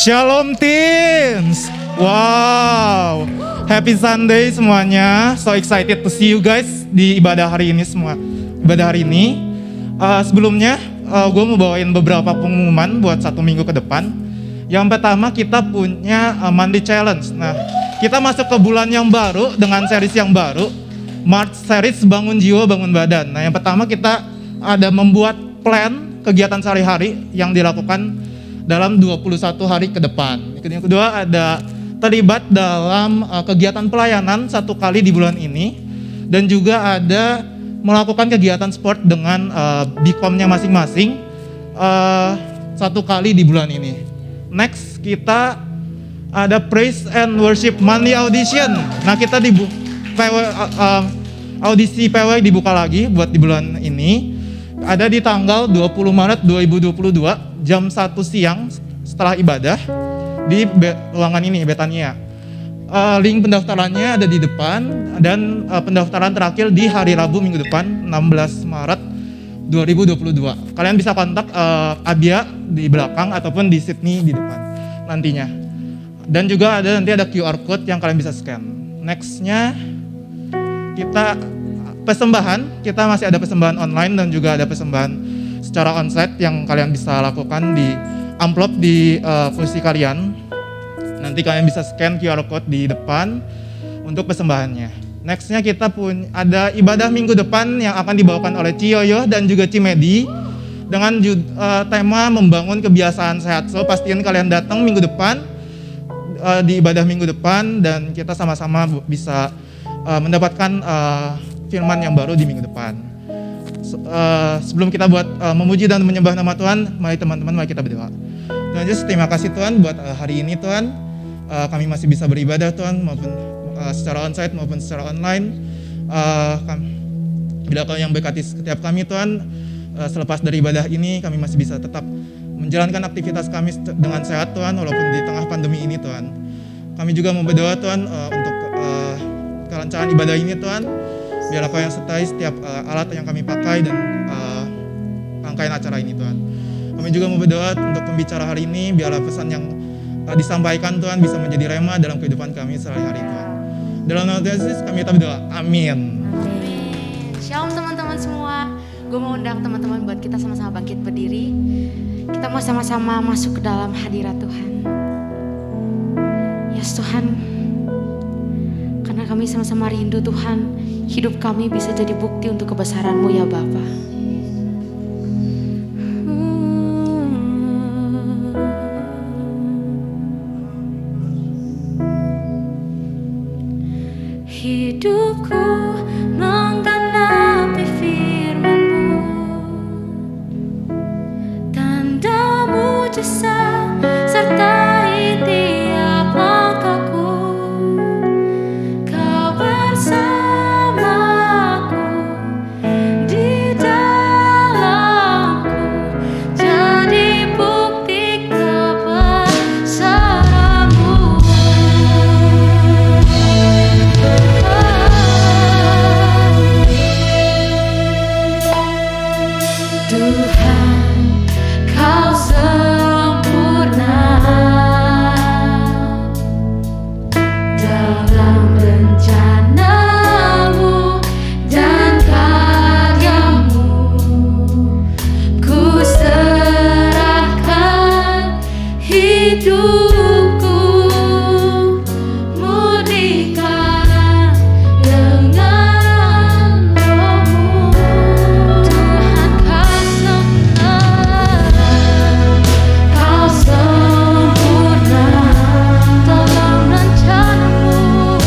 Shalom teens. Wow. Happy Sunday semuanya. So excited to see you guys di ibadah hari ini semua. Ibadah hari ini. Sebelumnya gue mau bawain beberapa pengumuman buat 1 minggu ke depan. Yang pertama kita punya Monday Challenge. Nah, kita masuk ke bulan yang baru dengan series yang baru. March series Bangun Jiwa, Bangun Badan. Nah, yang pertama kita ada membuat plan kegiatan sehari-hari yang dilakukan dalam 21 hari ke depan. Yang kedua ada terlibat dalam kegiatan pelayanan 1 kali di bulan ini. Dan juga ada melakukan kegiatan sport dengan BCOM-nya masing-masing 1 kali di bulan ini. Next kita ada Praise and Worship Monthly Audition. Nah kita audisi PW dibuka lagi buat di bulan ini. Ada di tanggal 20 Maret 2022 jam 1 siang setelah ibadah di ruangan ini, Betania. Link pendaftarannya ada di depan dan pendaftaran terakhir di hari Rabu minggu depan 16 Maret 2022. Kalian bisa kontak Abia di belakang ataupun di Sydney di depan nantinya. Dan juga nanti ada QR code yang kalian bisa scan. Nextnya kita persembahan, kita masih ada persembahan online dan juga ada persembahan secara onsite yang kalian bisa lakukan di amplop di kursi kalian. Nanti kalian bisa scan QR code di depan untuk persembahannya. Nextnya kita ada ibadah minggu depan yang akan dibawakan oleh Ciyoyo dan juga Cimedi dengan tema membangun kebiasaan sehat. So pastiin kalian datang minggu depan di ibadah minggu depan dan kita sama-sama bisa mendapatkan firman yang baru di minggu depan. Sebelum kita buat memuji dan menyembah nama Tuhan, mari teman-teman mari kita berdoa. Tuhan Yesus, terima kasih Tuhan buat hari ini Tuhan. Kami masih bisa beribadah Tuhan, maupun secara onsite maupun secara online. Bila Kau yang berkati setiap kami Tuhan, selepas dari ibadah ini kami masih bisa tetap menjalankan aktivitas kami dengan sehat Tuhan, walaupun di tengah pandemi ini Tuhan. Kami juga mau berdoa Tuhan untuk kelancaran ibadah ini Tuhan. Biarlah Kau yang sertai setiap alat yang kami pakai dan rangkaian acara ini Tuhan. Kami juga mau berdoa untuk pembicara hari ini, biarlah pesan yang disampaikan Tuhan bisa menjadi rema dalam kehidupan kami sehari-hari Tuhan. Dalam nama Yesus kami berdoa, amin. Shalom teman-teman semua. Gue mau undang teman-teman buat kita sama-sama bangkit berdiri. Kita mau sama-sama masuk ke dalam hadirat Tuhan. Yes Tuhan, karena kami sama-sama rindu Tuhan, hidup kami bisa jadi bukti untuk kebesaran-Mu ya Bapa. Hidupku menggenapi firman-Mu, tanda mujizat sertai tiap langkahku. Kau bersamaku di dalamku, jadi bukti kebesaran-Mu. Tuhan, Kau sempurna dalam rencana-Mu dan karya-Mu. Ku serahkan hidupku, murnikan dengan Roh-Mu. Tuhan, Kau sempurna, Kau sempurna dalam rencana-Mu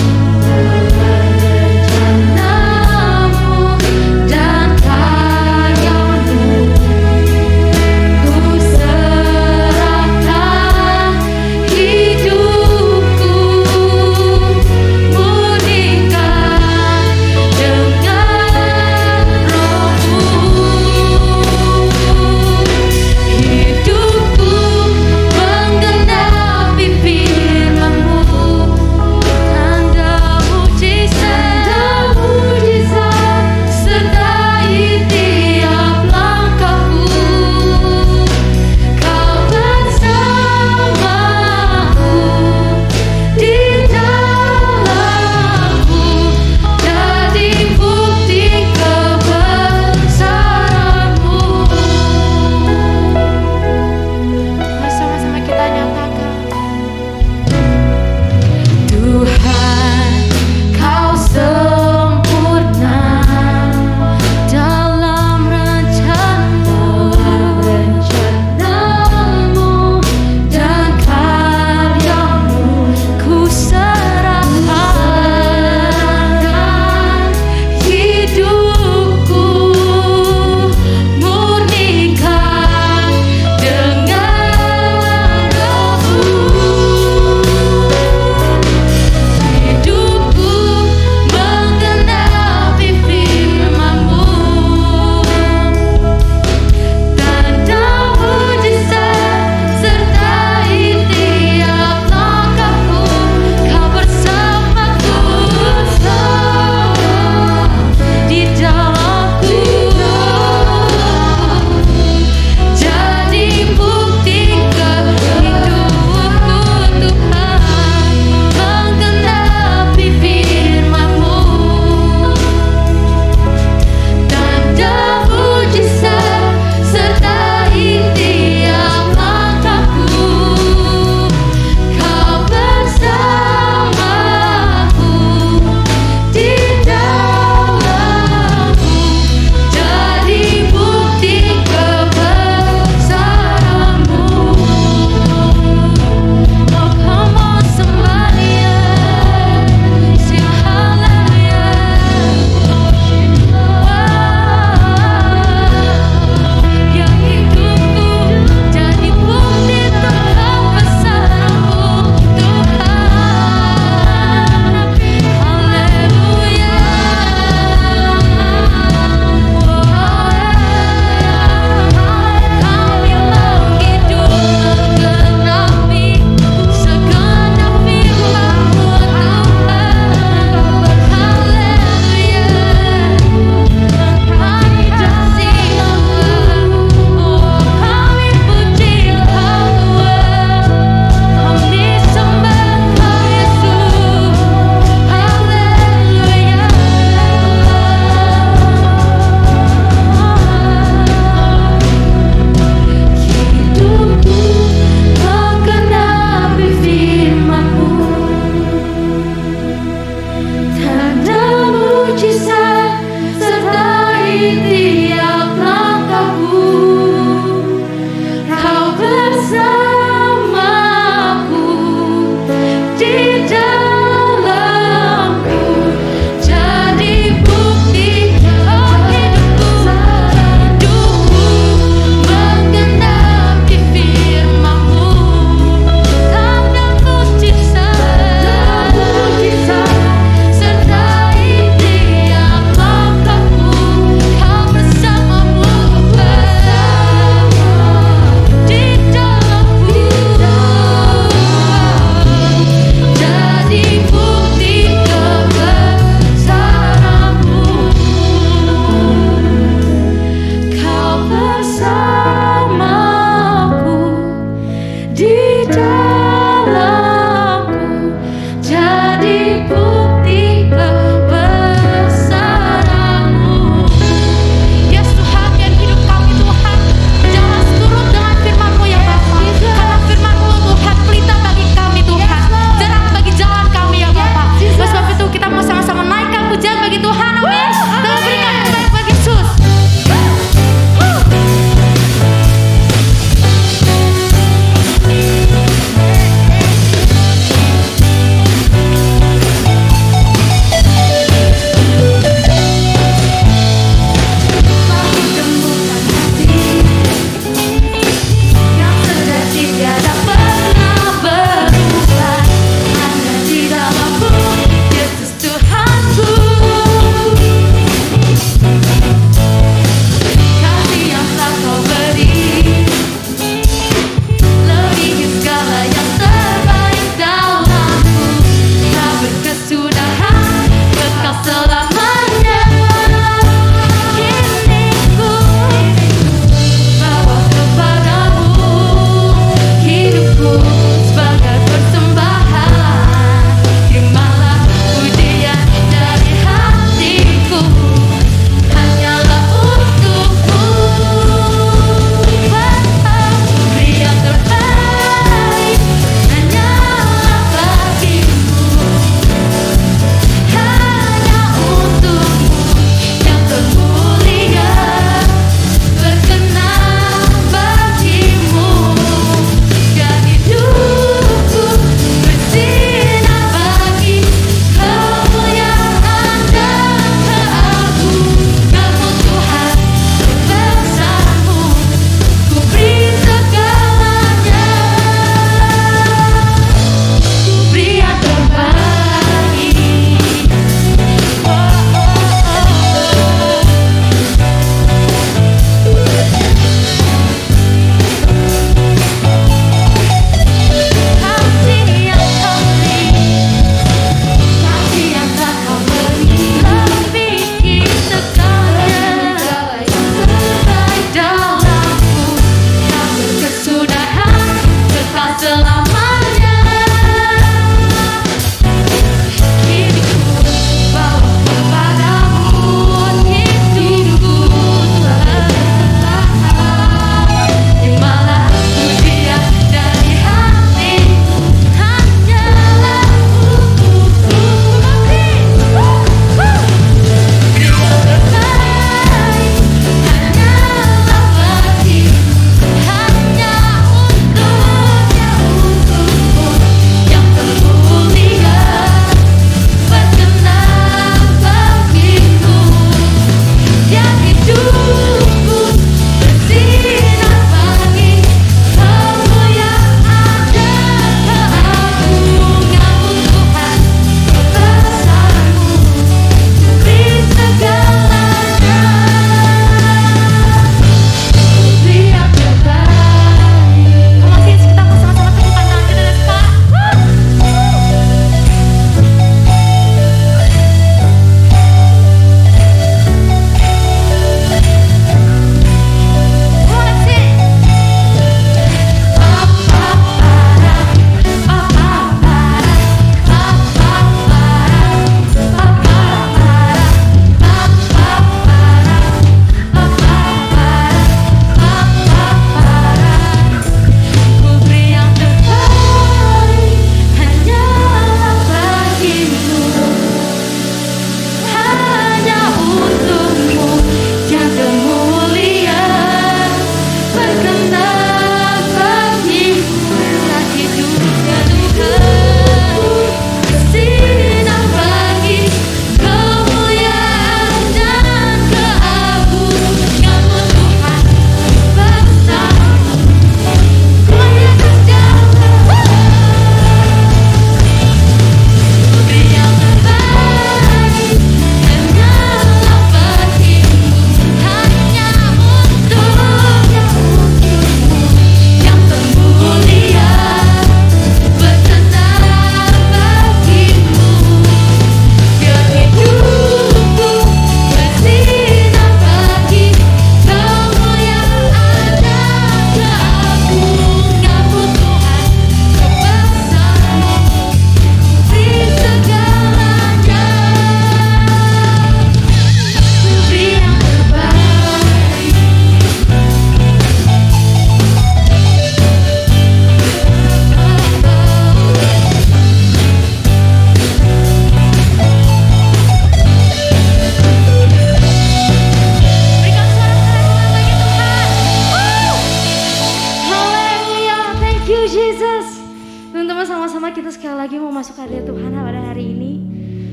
mujizat sertai tiap langkahku. Kau bersamaku di dalamku, jadi bukti hidupku menggenapi firman-Mu. Tanda mujizat sertai tiap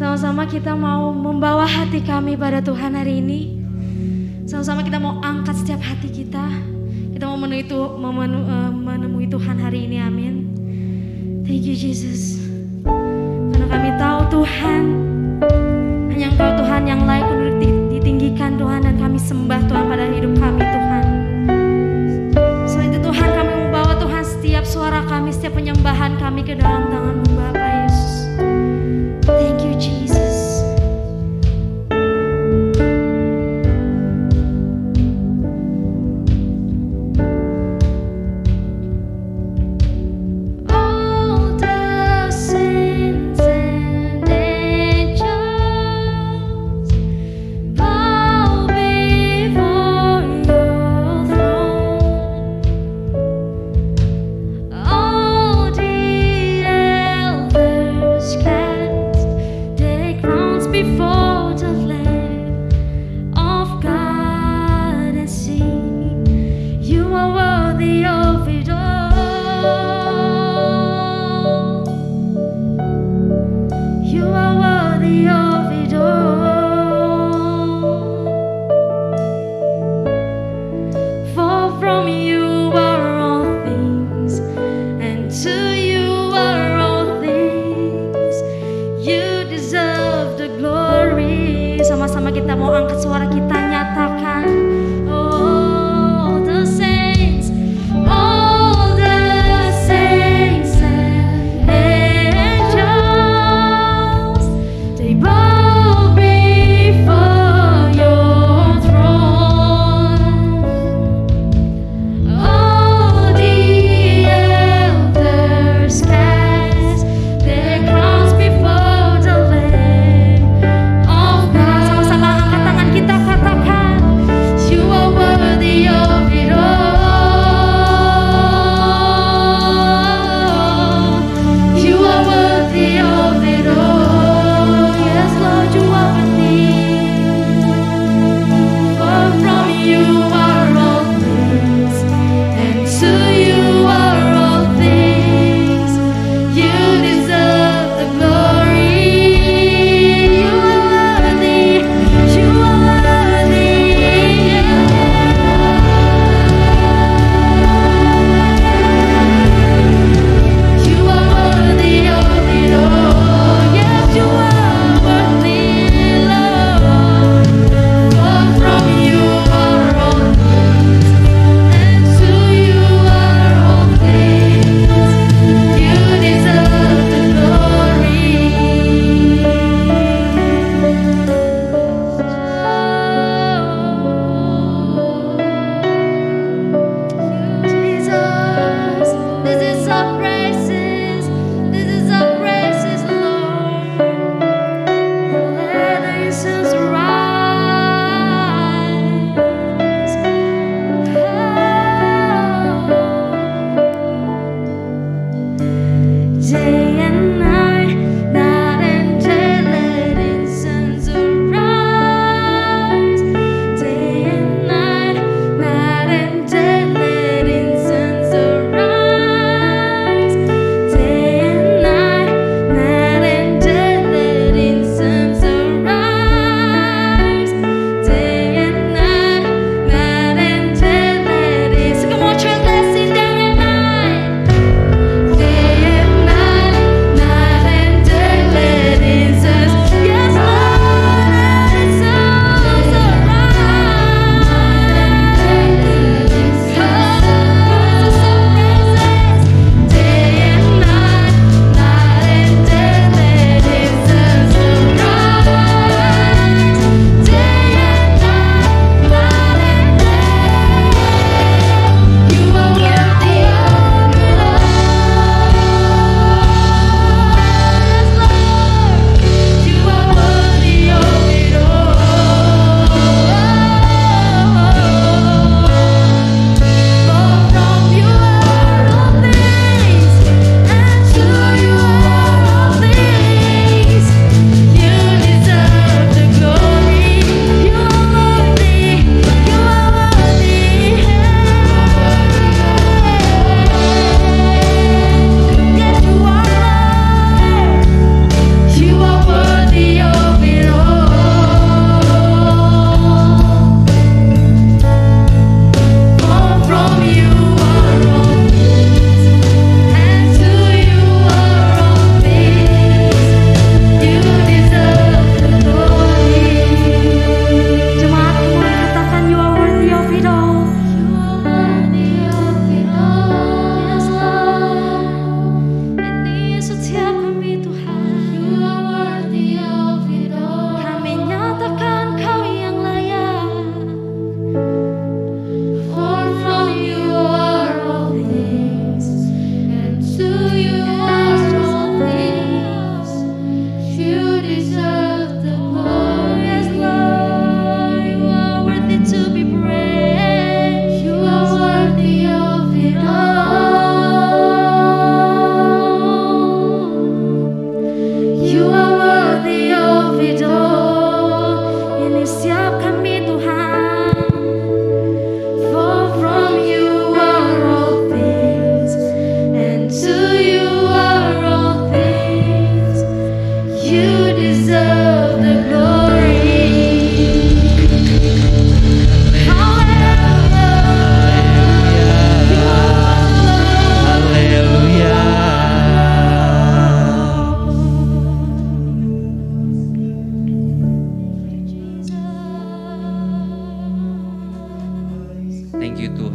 Sama-sama kita mau membawa hati kami pada Tuhan hari ini. Sama-sama kita mau angkat setiap hati kita. Kita mau menemui Tuhan hari ini, amin. Thank you Jesus. Karena kami tahu Tuhan, hanya Engkau Tuhan yang layak untuk ditinggikan Tuhan, dan kami sembah Tuhan pada hidup kami Tuhan. Selain itu Tuhan, kami membawa Tuhan setiap suara kami, setiap penyembahan kami ke dalam tangan-Mu Bapa Yesus. Thank you Jesus. Sama-sama kita mau angkat suara kita, nyatakan, all the saints and angels, they bow before your throne. All the elders cast their crowns before the Lamb of God. Sama-sama angkat tangan kita, katakan.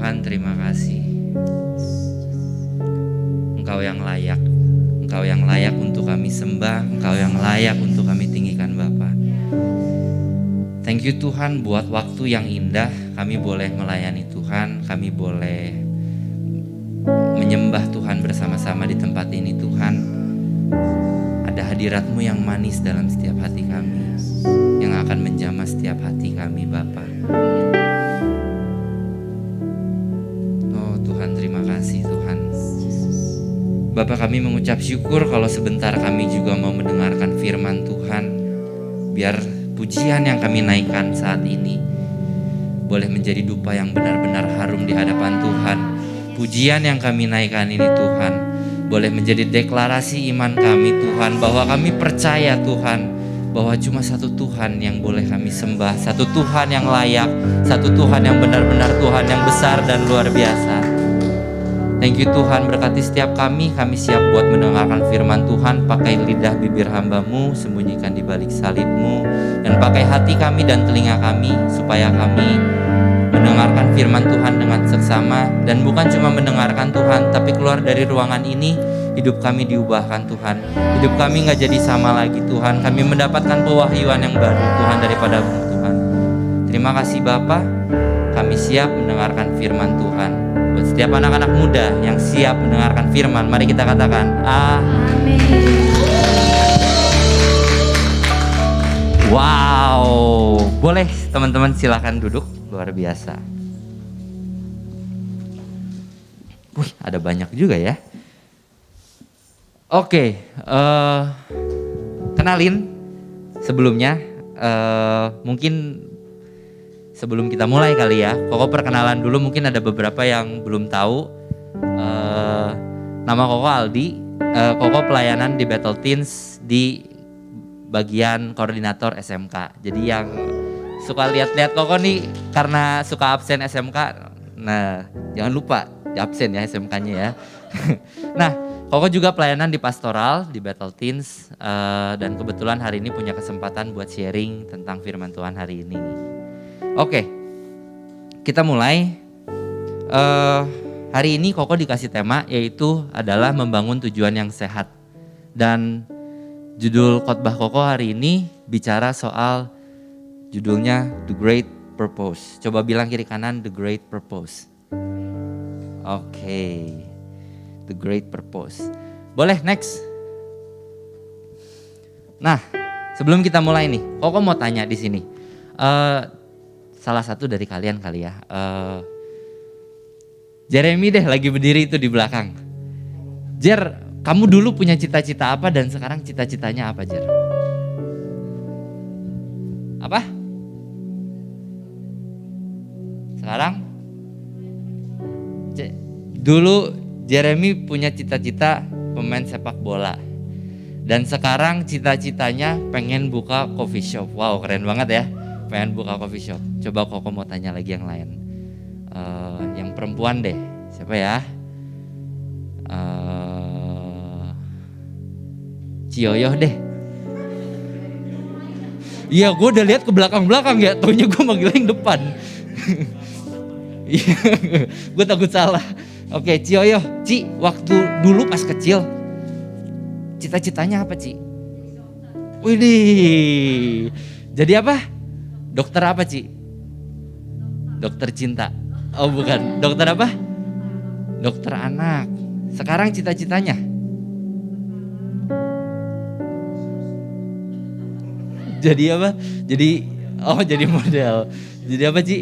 Tuhan, terima kasih. Engkau yang layak. Engkau yang layak untuk kami sembah. Engkau yang layak untuk kami tinggikan Bapa. Thank you Tuhan buat waktu yang indah. Kami boleh melayani Tuhan. Kami boleh menyembah Tuhan bersama-sama di tempat ini Tuhan. Ada hadirat-Mu yang manis dalam setiap hati kami, yang akan menjamah setiap hati kami Bapa. Oh Tuhan, terima kasih Tuhan. Bapak, kami mengucap syukur kalau sebentar kami juga mau mendengarkan firman Tuhan. Biar pujian yang kami naikkan saat ini boleh menjadi dupa yang benar-benar harum di hadapan Tuhan. Pujian yang kami naikkan ini Tuhan boleh menjadi deklarasi iman kami Tuhan, bahwa kami percaya Tuhan bahwa cuma satu Tuhan yang boleh kami sembah, satu Tuhan yang layak, satu Tuhan yang benar-benar Tuhan yang besar dan luar biasa. Thank you Tuhan, berkati setiap kami siap buat mendengarkan firman Tuhan. Pakai lidah bibir hamba-Mu, sembunyikan di balik salib-Mu, dan pakai hati kami dan telinga kami supaya kami mendengarkan firman Tuhan dengan seksama. Dan bukan cuma mendengarkan Tuhan, tapi keluar dari ruangan ini hidup kami diubahkan Tuhan. Hidup kami gak jadi sama lagi Tuhan. Kami mendapatkan pewahyuan yang baru Tuhan daripada-Mu Tuhan. Terima kasih Bapa, kami siap mendengarkan firman Tuhan. Buat setiap anak-anak muda yang siap mendengarkan firman, mari kita katakan amin. Wow, boleh teman-teman silakan duduk, luar biasa. Wih, ada banyak juga ya. Oke, kenalin sebelumnya, mungkin sebelum kita mulai kali ya, Koko perkenalan dulu, mungkin ada beberapa yang belum tahu. Nama Koko Aldi, Koko pelayanan di Battle Teens di bagian koordinator SMK. Jadi yang suka lihat-lihat Koko nih karena suka absen SMK, nah jangan lupa di absen ya SMK-nya ya. Nah, Koko juga pelayanan di pastoral di Battle Teens, dan kebetulan hari ini punya kesempatan buat sharing tentang firman Tuhan hari ini. Oke, kita mulai. Hari ini Koko dikasih tema, yaitu adalah membangun tujuan yang sehat. Dan judul khotbah Koko hari ini bicara soal, judulnya The Great Purpose. Coba bilang kiri kanan, The Great Purpose. Oke, The Great Purpose. Boleh next. Nah, sebelum kita mulai nih, Koko mau tanya di sini. Salah satu dari kalian kali ya, Jeremy deh lagi berdiri itu di belakang. Jer, kamu dulu punya cita-cita apa dan sekarang cita-citanya apa Jer? Apa? Sekarang? Dulu Jeremy punya cita-cita pemain sepak bola. Dan sekarang cita-citanya pengen buka coffee shop. Wow, keren banget ya. Pengen buka coffee shop. Coba Koko mau tanya lagi yang lain. Yang perempuan deh. Siapa ya? Ciyoyoh deh. Iya, gue udah lihat ke belakang-belakang ya. Taunya gue manggil yang depan. Gue takut salah. Oke, Ciyoyoh. Ci, waktu dulu pas kecil, cita-citanya apa Ci? Widih. Jadi apa? Dokter apa Ci? Dokter cinta. Oh bukan, dokter apa? Dokter anak. Sekarang cita-citanya? Jadi apa? Jadi model. Jadi apa Ci?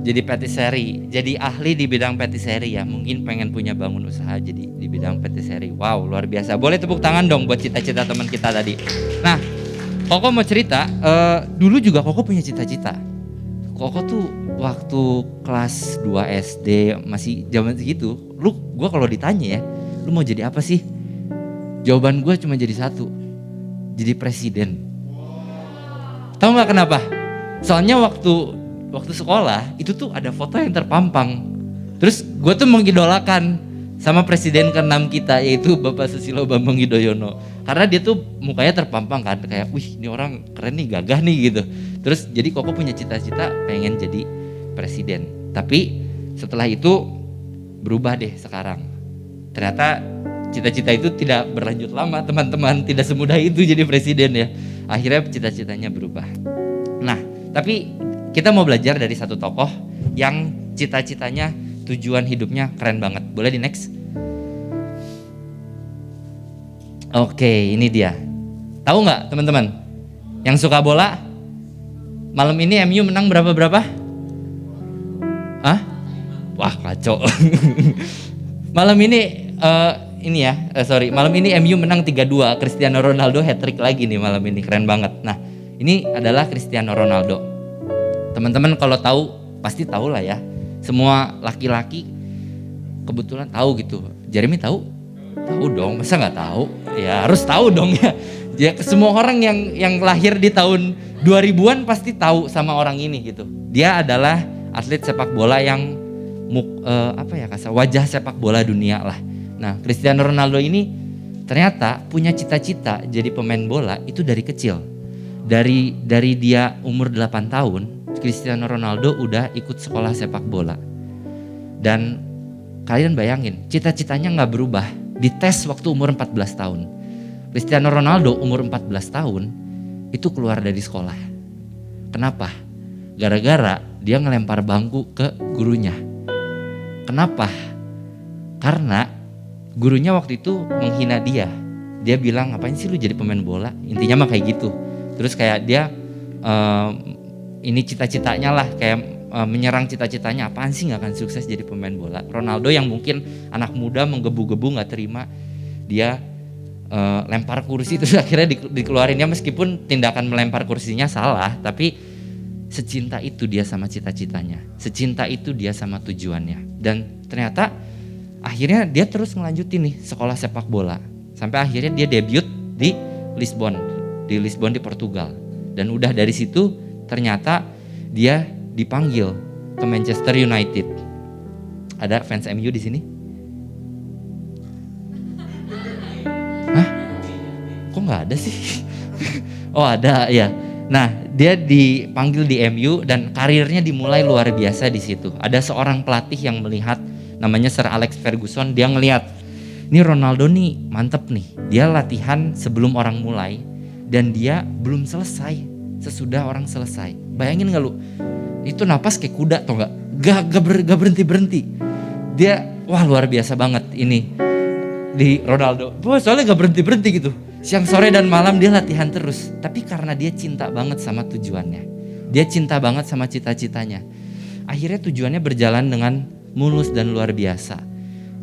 Jadi patisserie. Jadi ahli di bidang patisserie ya. Mungkin pengen punya bangun usaha jadi di bidang patisserie. Wow, luar biasa. Boleh tepuk tangan dong buat cita-cita teman kita tadi. Nah, Koko mau cerita, dulu juga Koko punya cita-cita. Koko tuh waktu kelas 2 SD masih zaman segitu, gue kalau ditanya ya, lu mau jadi apa sih? Jawaban gue cuma jadi satu, jadi presiden. Tahu nggak kenapa? Soalnya waktu sekolah itu tuh ada foto yang terpampang. Terus gue tuh mengidolakan sama presiden ke-6 kita, yaitu Bapak Susilo Bambang Yudhoyono. Karena dia tuh mukanya terpampang kan, kayak wih ini orang keren nih, gagah nih gitu. Terus jadi Koko punya cita-cita pengen jadi presiden. Tapi setelah itu berubah deh sekarang. Ternyata cita-cita itu tidak berlanjut lama teman-teman, tidak semudah itu jadi presiden ya. Akhirnya cita-citanya berubah. Nah, tapi kita mau belajar dari satu tokoh yang cita-citanya, tujuan hidupnya keren banget. Boleh di next? Oke, ini dia. Tahu nggak teman-teman? Yang suka bola? Malam ini MU menang berapa? Hah? Wah, kacau. Malam ini malam ini MU menang 3-2. Cristiano Ronaldo hat-trick lagi nih malam ini, keren banget. Nah, ini adalah Cristiano Ronaldo. Teman-teman kalau tahu pasti tahu lah ya. Semua laki-laki kebetulan tahu gitu. Jeremy tahu? Tahu dong, masa nggak tahu? Ya harus tahu dong ya. Ya semua orang yang lahir di tahun 2000-an pasti tahu sama orang ini gitu. Dia adalah atlet sepak bola yang wajah sepak bola dunia lah. Nah, Cristiano Ronaldo ini ternyata punya cita-cita jadi pemain bola itu dari kecil. Dari dia umur 8 tahun, Cristiano Ronaldo udah ikut sekolah sepak bola. Dan kalian bayangin, cita-citanya nggak berubah. Dites waktu umur 14 tahun. Cristiano Ronaldo umur 14 tahun itu keluar dari sekolah. Kenapa? Gara-gara dia ngelempar bangku ke gurunya. Kenapa? Karena gurunya waktu itu menghina dia. Dia bilang, ngapain sih lu jadi pemain bola? Intinya mah kayak gitu. Terus kayak dia ini cita-citanya lah, kayak menyerang cita-citanya, apaan sih gak akan sukses jadi pemain bola. Ronaldo yang mungkin anak muda menggebu-gebu gak terima, dia lempar kursi terus akhirnya dikeluarinnya, meskipun tindakan melempar kursinya salah, tapi secinta itu dia sama cita-citanya, secinta itu dia sama tujuannya. Dan ternyata akhirnya dia terus ngelanjutin nih sekolah sepak bola, sampai akhirnya dia debut di Lisbon di Portugal. Dan udah dari situ ternyata dia dipanggil ke Manchester United. Ada fans MU di sini? Hah? Kok nggak ada sih? Oh ada ya. Nah, dia dipanggil di MU dan karirnya dimulai luar biasa di situ. Ada seorang pelatih yang melihat, namanya Sir Alex Ferguson. Dia ngelihat, ini Ronaldo nih mantep nih. Dia latihan sebelum orang mulai dan dia belum selesai sesudah orang selesai. Bayangin nggak lu? Itu napas kayak kuda tau gak? Gak berhenti. Dia wah luar biasa banget ini di Ronaldo. Soalnya gak berhenti gitu. Siang sore dan malam dia latihan terus. Tapi karena dia cinta banget sama tujuannya. Dia cinta banget sama cita-citanya. Akhirnya tujuannya berjalan dengan mulus dan luar biasa.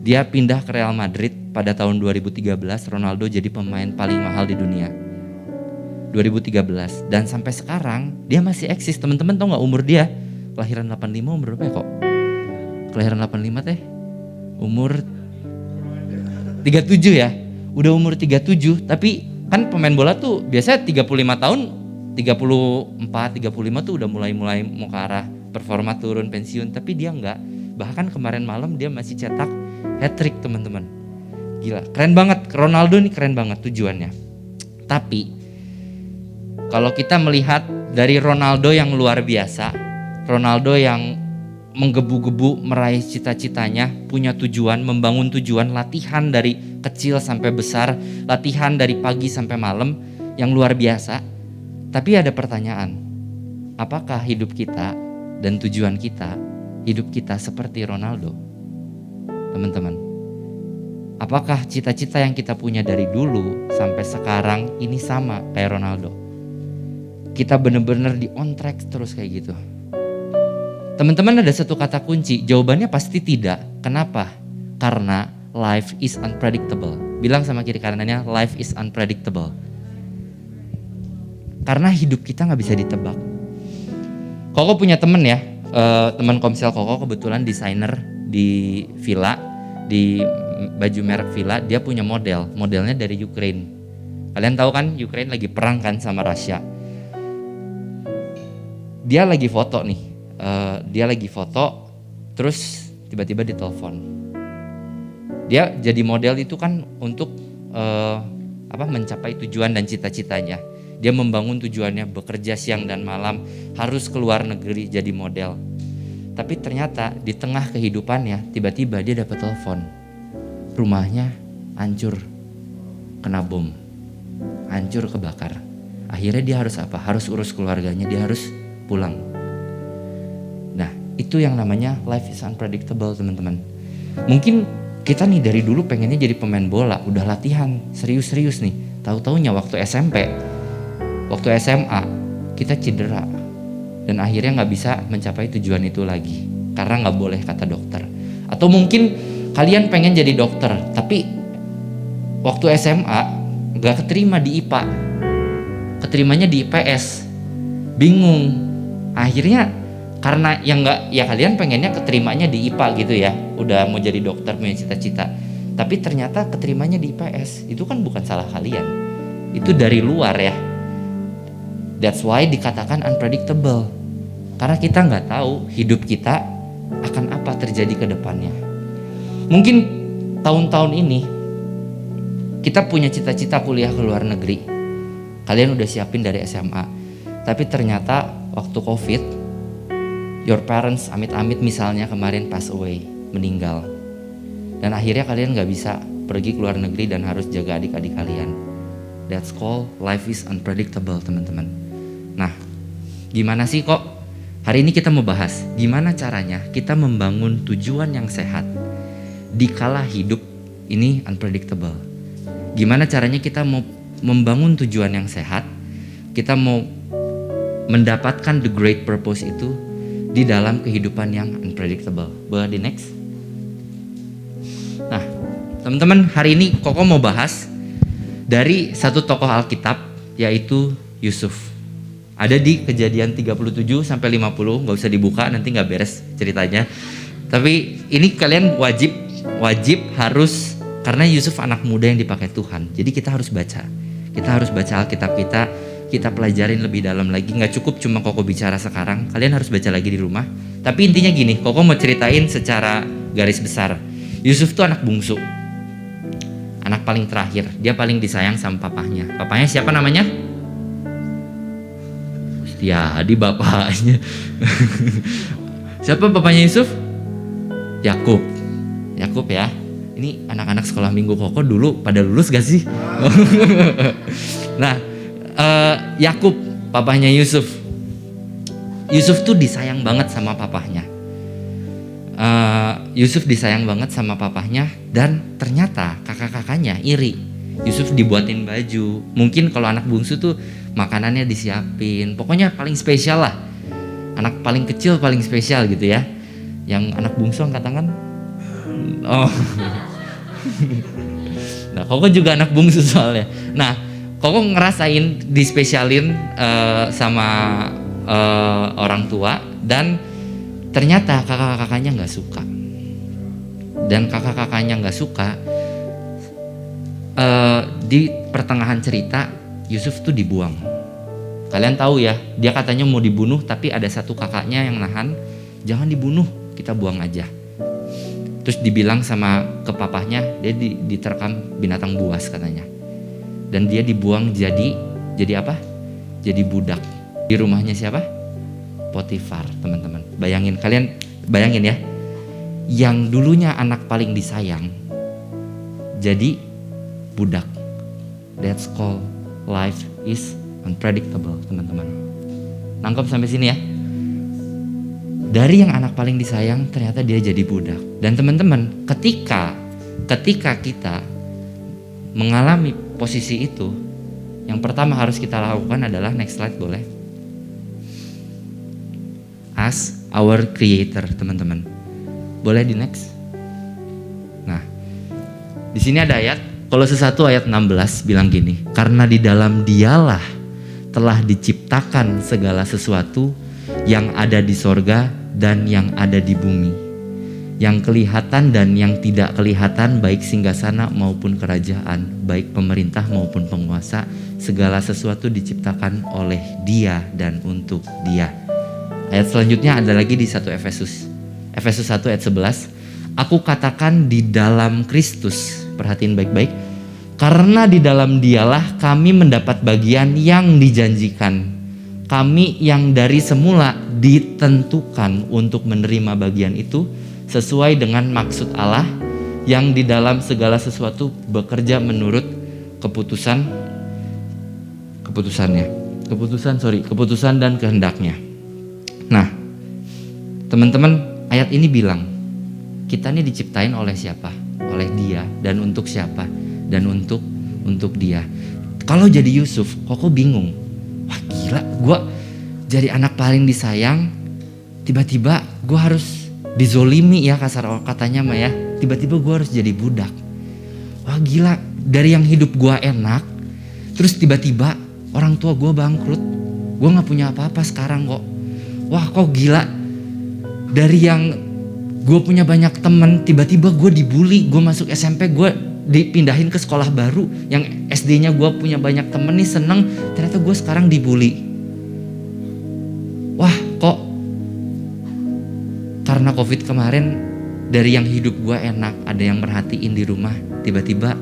Dia pindah ke Real Madrid pada tahun 2013. Ronaldo jadi pemain paling mahal di dunia. 2013 dan sampai sekarang dia masih eksis. Teman-teman tahu nggak umur dia? Kelahiran 85 umur berapa ya kok? Kelahiran 85 teh umur 37 ya. Udah umur 37 tapi kan pemain bola tuh biasanya 35 tahun, 34, 35 tuh udah mulai mau ke arah performa turun pensiun, tapi dia enggak. Bahkan kemarin malam dia masih cetak hat-trick, teman-teman. Gila, keren banget. Ronaldo nih keren banget tujuannya. Tapi kalau kita melihat dari Ronaldo yang luar biasa, Ronaldo yang menggebu-gebu meraih cita-citanya, punya tujuan, membangun tujuan, latihan dari kecil sampai besar, latihan dari pagi sampai malam yang luar biasa. Tapi ada pertanyaan, apakah hidup kita dan tujuan kita, hidup kita seperti Ronaldo? Teman-teman, apakah cita-cita yang kita punya dari dulu sampai sekarang ini sama kayak Ronaldo? Kita benar-benar di on track terus kayak gitu. Teman-teman, ada satu kata kunci, jawabannya pasti tidak. Kenapa? Karena life is unpredictable. Bilang sama kiri kanannya, life is unpredictable. Karena hidup kita gak bisa ditebak. Koko punya temen ya, teman komsel Koko kebetulan desainer di Villa, di baju merek Villa. Dia punya modelnya dari Ukraine. Kalian tahu kan Ukraine lagi perang kan sama Rusia. Dia lagi foto nih, terus tiba-tiba ditelepon. Dia jadi model itu kan untuk mencapai tujuan dan cita-citanya. Dia membangun tujuannya, bekerja siang dan malam, harus keluar negeri jadi model. Tapi ternyata di tengah kehidupannya tiba-tiba dia dapat telepon. Rumahnya hancur, kena bom, hancur, kebakar. Akhirnya dia harus apa? Harus urus keluarganya, dia harus pulang. Nah, itu yang namanya life is unpredictable, teman-teman. Mungkin kita nih dari dulu pengennya jadi pemain bola, udah latihan serius-serius nih. Tahu-taunya waktu SMP, waktu SMA kita cedera dan akhirnya nggak bisa mencapai tujuan itu lagi karena nggak boleh kata dokter. Atau mungkin kalian pengen jadi dokter, tapi waktu SMA nggak keterima di IPA, keterimanya di IPS, bingung. Akhirnya karena yang nggak, ya kalian pengennya keterimanya di IPA gitu ya, udah mau jadi dokter punya cita-cita, tapi ternyata keterimanya di IPS. Itu kan bukan salah kalian, itu dari luar ya. That's why dikatakan unpredictable, karena kita nggak tahu hidup kita akan apa terjadi ke depannya. Mungkin tahun-tahun ini kita punya cita-cita kuliah ke luar negeri, kalian udah siapin dari SMA, tapi ternyata waktu COVID, your parents amit-amit misalnya kemarin pass away, meninggal, dan akhirnya kalian nggak bisa pergi ke luar negeri dan harus jaga adik-adik kalian. That's called life is unpredictable, teman-teman. Nah, gimana sih kok hari ini kita mau bahas gimana caranya kita membangun tujuan yang sehat di kala hidup ini unpredictable. Gimana caranya kita mau membangun tujuan yang sehat, kita mau mendapatkan the great purpose itu di dalam kehidupan yang unpredictable. Boleh di next? Nah, teman-teman, hari ini Koko mau bahas dari satu tokoh Alkitab, yaitu Yusuf. Ada di Kejadian 37 sampai 50, nggak usah dibuka, nanti nggak beres ceritanya. Tapi ini kalian wajib harus, karena Yusuf anak muda yang dipakai Tuhan. Jadi kita harus baca. Kita harus baca Alkitab kita pelajarin lebih dalam lagi. Nggak cukup cuma Koko bicara sekarang, kalian harus baca lagi di rumah. Tapi intinya gini, Koko mau ceritain secara garis besar. Yusuf tuh anak bungsu, anak paling terakhir. Dia paling disayang sama papahnya. Papahnya siapa namanya? Ya, di bapaknya. Siapa bapaknya Yusuf? Yakub. Yakub ya. Ini anak-anak sekolah minggu Koko dulu pada lulus gak sih? Nah, Yakub, papahnya Yusuf. Yusuf tuh disayang banget sama papahnya. Yusuf disayang banget sama papahnya, dan ternyata kakak-kakaknya iri. Yusuf dibuatin baju. Mungkin kalau anak bungsu tuh makanannya disiapin. Pokoknya paling spesial lah. Anak paling kecil paling spesial gitu ya. Yang anak bungsu angkat tangan. Oh. Nah, Koko juga anak bungsu soalnya. Nah, Koko ngerasain dispesialin sama orang tua, dan ternyata kakak-kakaknya nggak suka. Dan kakak-kakaknya nggak suka. Di pertengahan cerita Yusuf tuh dibuang. Kalian tahu ya, dia katanya mau dibunuh, tapi ada satu kakaknya yang nahan, jangan dibunuh, kita buang aja. Terus dibilang sama ke papahnya, dia diterkam binatang buas katanya. Dan dia dibuang jadi apa? Jadi budak. Di rumahnya siapa? Potifar, teman-teman. Kalian bayangin ya, yang dulunya anak paling disayang jadi budak. That's called life is unpredictable, teman-teman. Nangkep sampai sini ya? Dari yang anak paling disayang ternyata dia jadi budak. Dan teman-teman, ketika kita mengalami posisi itu, yang pertama harus kita lakukan adalah, next slide boleh, ask our creator, teman-teman. Boleh di next? Nah, di sini ada ayat Kolose 1 ayat 16 bilang gini, karena di dalam Dialah telah diciptakan segala sesuatu yang ada di sorga dan yang ada di bumi, yang kelihatan dan yang tidak kelihatan, baik singgasana maupun kerajaan, baik pemerintah maupun penguasa, segala sesuatu diciptakan oleh Dia dan untuk Dia. Ayat selanjutnya ada lagi di 1 Efesus 1 ayat 11. Aku katakan di dalam Kristus, perhatiin baik-baik, karena di dalam Dialah kami mendapat bagian yang dijanjikan. kami yang dari semula ditentukan untuk menerima bagian itu sesuai dengan maksud Allah yang di dalam segala sesuatu bekerja menurut keputusan dan kehendaknya. Nah, teman-teman, ayat ini bilang kita ini diciptain oleh siapa? Oleh Dia, dan untuk siapa? Dan untuk Dia. Kalau jadi Yusuf, Koko bingung. Wah gila, gue jadi anak paling disayang, tiba-tiba gue harus dizolimi ya, kasar katanya mah ya. Tiba-tiba gue harus jadi budak. Wah gila, dari yang hidup gue enak, terus tiba-tiba orang tua gue bangkrut. Gue gak punya apa-apa sekarang kok. Wah kok gila, dari yang gue punya banyak temen, tiba-tiba gue dibully. Gue masuk SMP, gue dipindahin ke sekolah baru. Yang SD-nya gue punya banyak temen nih, seneng. Ternyata gue sekarang dibully. Wah kok karena COVID kemarin, dari yang hidup gue enak, ada yang merhatiin di rumah, tiba-tiba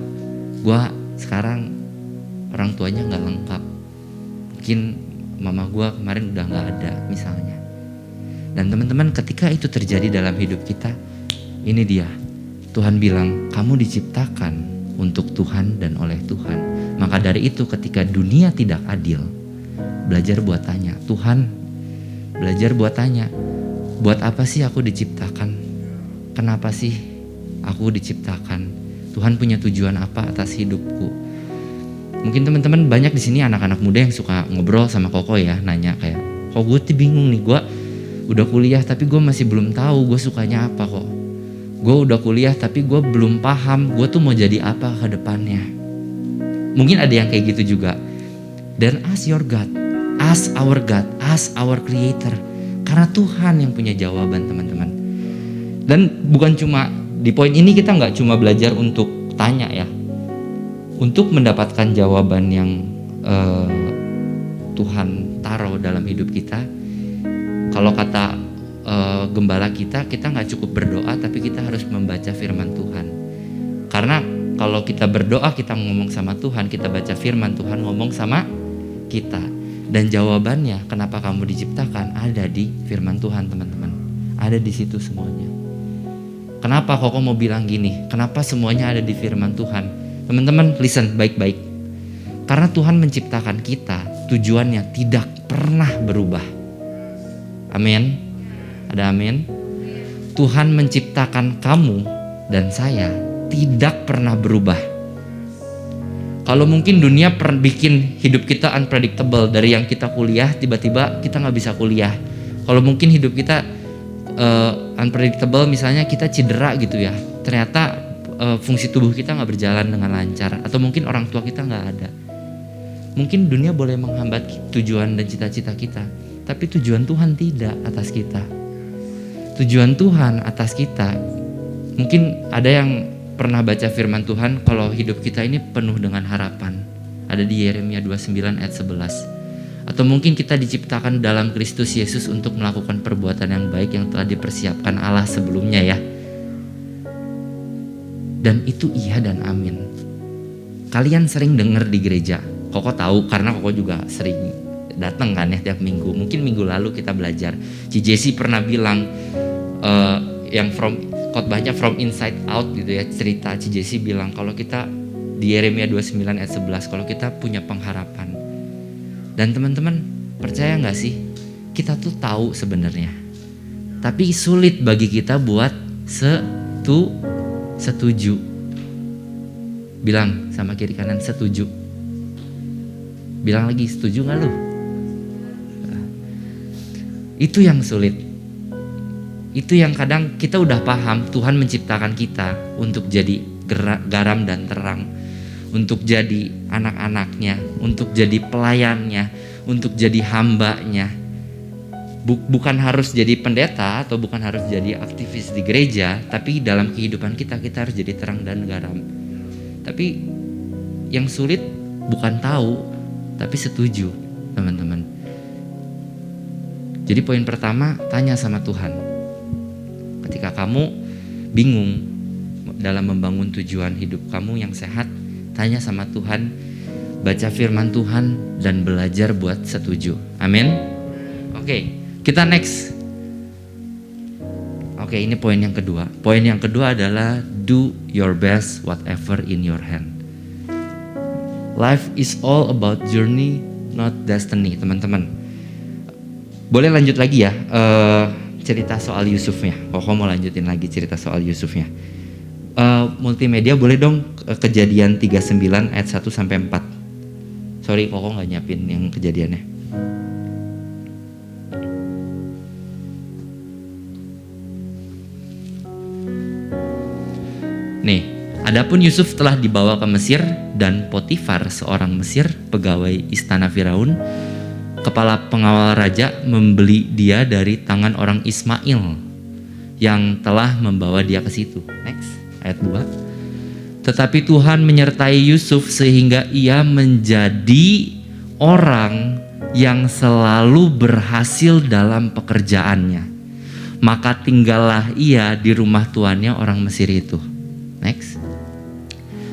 gue sekarang orang tuanya gak lengkap. Mungkin mama gue kemarin udah gak ada misalnya. Dan teman-teman, ketika itu terjadi dalam hidup kita, ini dia, Tuhan bilang kamu diciptakan untuk Tuhan dan oleh Tuhan. Maka dari itu ketika dunia tidak adil, belajar buat tanya, Tuhan, belajar buat tanya, buat apa sih aku diciptakan? Kenapa sih aku diciptakan? Tuhan punya tujuan apa atas hidupku? Mungkin teman-teman banyak di sini anak-anak muda yang suka ngobrol sama Koko ya, nanya kayak, kok gue tuh bingung nih, gue udah kuliah tapi gue masih belum tahu gue sukanya apa kok. Gue udah kuliah tapi gue belum paham gue tuh mau jadi apa ke depannya. Mungkin ada yang kayak gitu juga. Dan ask your God, ask our God, ask our Creator. Karena Tuhan yang punya jawaban teman-teman. Dan bukan cuma di poin ini kita nggak cuma belajar untuk tanya ya. Untuk mendapatkan jawaban yang Tuhan taruh dalam hidup kita. Kalau kata gembala kita nggak cukup berdoa, tapi kita harus membaca firman Tuhan. Karena kalau kita berdoa, kita ngomong sama Tuhan, kita baca firman Tuhan ngomong sama kita. Dan jawabannya kenapa kamu diciptakan ada di firman Tuhan teman-teman. Ada di situ semuanya. Kenapa Koko mau bilang gini? Kenapa semuanya ada di firman Tuhan? Teman-teman listen baik-baik. Karena Tuhan menciptakan kita, tujuannya tidak pernah berubah. Amin. Ada amin. Tuhan menciptakan kamu dan saya tidak pernah berubah. Kalau mungkin dunia bikin hidup kita unpredictable, dari yang kita kuliah tiba-tiba kita nggak bisa kuliah. Kalau mungkin hidup kita unpredictable, misalnya kita cedera gitu ya, ternyata fungsi tubuh kita nggak berjalan dengan lancar, atau mungkin orang tua kita nggak ada. Mungkin dunia boleh menghambat tujuan dan cita-cita kita, tapi tujuan Tuhan tidak atas kita. Tujuan Tuhan atas kita. Mungkin ada yang pernah baca firman Tuhan, kalau hidup kita ini penuh dengan harapan. Ada di Yeremia 29 ayat 11. Atau mungkin kita diciptakan dalam Kristus Yesus untuk melakukan perbuatan yang baik yang telah dipersiapkan Allah sebelumnya ya. Dan itu iya dan amin. Kalian sering dengar di gereja. Koko tahu karena Koko juga sering datang kan ya tiap minggu. Mungkin minggu lalu kita belajar. Ci Jesse pernah bilang yang khotbahnya from inside out gitu ya, cerita Ci Jesse bilang kalau kita di Yeremia 29 ayat 11, kalau kita punya pengharapan. Dan teman-teman percaya gak sih, kita tuh tahu sebenarnya, tapi sulit bagi kita buat setuju. Bilang sama kiri kanan, setuju. Bilang lagi, setuju gak lu? Itu yang sulit. Itu yang kadang kita udah paham Tuhan menciptakan kita untuk jadi garam dan terang, untuk jadi anak-anaknya, untuk jadi pelayannya, untuk jadi hambanya. Bukan harus jadi pendeta atau bukan harus jadi aktivis di gereja, tapi dalam kehidupan kita harus jadi terang dan garam. Tapi yang sulit bukan tahu, tapi setuju teman-teman. Jadi poin pertama, tanya sama Tuhan. Ketika kamu bingung dalam membangun tujuan hidup kamu yang sehat, tanya sama Tuhan, baca firman Tuhan, dan belajar buat setuju. Amin. Oke, kita next. Oke, ini poin yang kedua. Poin yang kedua adalah do your best whatever in your hand. Life is all about journey, not destiny, teman-teman. Boleh lanjut lagi ya, cerita soal Yusufnya. Koko mau lanjutin lagi cerita soal Yusufnya. Multimedia boleh dong, Kejadian 39 ayat 1 sampai 4. Sorry, Koko nggak nyiapin yang kejadiannya. Nih, adapun Yusuf telah dibawa ke Mesir dan Potifar seorang Mesir, pegawai istana Firaun, kepala pengawal raja, membeli dia dari tangan orang Ismail yang telah membawa dia ke situ. Next, ayat 2. Tetapi Tuhan menyertai Yusuf sehingga ia menjadi orang yang selalu berhasil dalam pekerjaannya. Maka tinggallah ia di rumah tuannya orang Mesir itu. Next.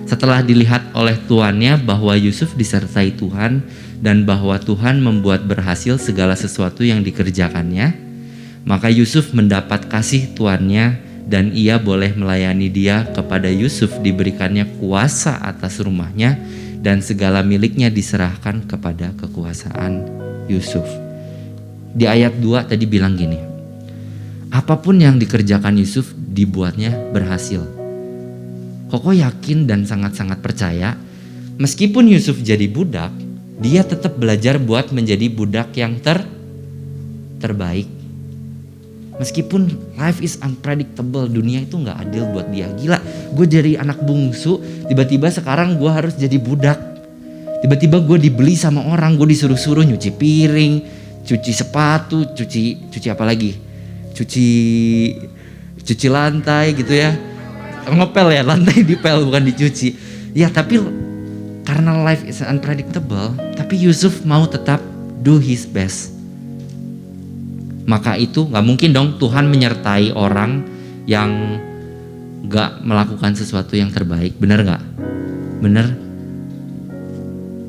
Setelah dilihat oleh tuannya bahwa Yusuf disertai Tuhan dan bahwa Tuhan membuat berhasil segala sesuatu yang dikerjakannya, maka Yusuf mendapat kasih tuannya dan ia boleh melayani dia. Kepada Yusuf diberikannya kuasa atas rumahnya dan segala miliknya diserahkan kepada kekuasaan Yusuf. Di ayat 2 tadi bilang gini, apapun yang dikerjakan Yusuf dibuatnya berhasil. Koko yakin dan sangat-sangat percaya, meskipun Yusuf jadi budak, dia tetap belajar buat menjadi budak yang terbaik. Meskipun life is unpredictable, dunia itu gak adil buat dia. Gila, gue jadi anak bungsu, tiba-tiba sekarang gue harus jadi budak. Tiba-tiba gue dibeli sama orang, gue disuruh-suruh nyuci piring, cuci sepatu, cuci apa lagi? Cuci lantai gitu ya. Ngepel ya, lantai dipel bukan dicuci. Ya tapi karena life is unpredictable, tapi Yusuf mau tetap do his best. Maka itu gak mungkin dong Tuhan menyertai orang yang gak melakukan sesuatu yang terbaik. Bener gak? Bener.